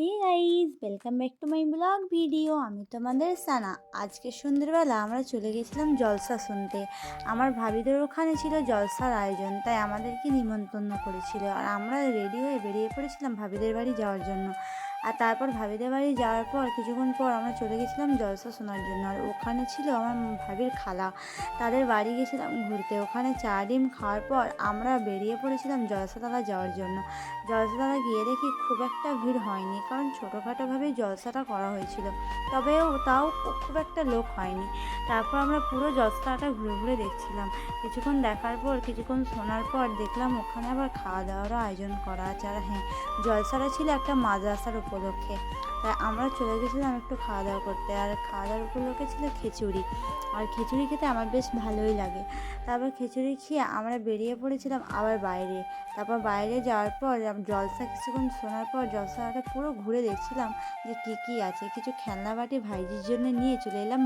Hey guys, welcome back to my blog video. আমি তোমাদের সানা। আজকে সন্ধ্যেবেলা আমরা চলে গেছিলাম জলসা শুনতে। আমার ভাবিদের ওখানে ছিল জলসার আয়োজন, তাই আমাদেরকে নিমন্ত্রণ করেছিল। আর আমরা রেডি হয়ে বেরিয়ে পড়েছিলাম ভাবিদের বাড়ি যাওয়ার জন্য। আর তারপর ভাবিদের বাড়ি যাওয়ার পর কিছুক্ষণ পর আমরা চলে গেছিলাম জলসা শোনার জন্য। আর ওখানে ছিল আমার ভাবির খালা, তাদের বাড়ি গেছিলাম ঘুরতে। ওখানে চা ডিম খাওয়ার পর আমরা বেরিয়ে পড়েছিলাম জলসাতলা যাওয়ার জন্য। জলসাতলা গিয়ে দেখি খুব একটা ভিড় হয়নি, কারণ ছোটোখাটোভাবেই জলসাটা করা হয়েছিল। তাও খুব একটা লোক হয়নি। তারপর আমরা পুরো জলসাটা ঘুরে ঘুরে দেখছিলাম। কিছুক্ষণ দেখার পর, কিছুক্ষণ শোনার পর দেখলাম ওখানে আবার খাওয়া দাওয়ারও আয়োজন করা আছে। আর হ্যাঁ, জলসাটা ছিল একটা মাদ্রাসার উপলক্ষে, তাই আমরা চলে গেছিলাম একটু খাওয়া দাওয়া করতে। আর খাওয়া দাওয়ার উপলক্ষে ছিল খিচুড়ি। আর খিচুড়ি খেতে আমার বেশ ভালোই লাগে। তারপর খিচুড়ি খেয়ে আমরা বেরিয়ে পড়েছিলাম আবার বাইরে। তারপর বাইরে যাওয়ার পর জলসা কিছুক্ষণ শোনার পর জলসাটা পুরো ঘুরে দেখছিলাম যে কী কী আছে। কিছু খেলনা বাটি ভাইজির জন্য নিয়ে চলে এলাম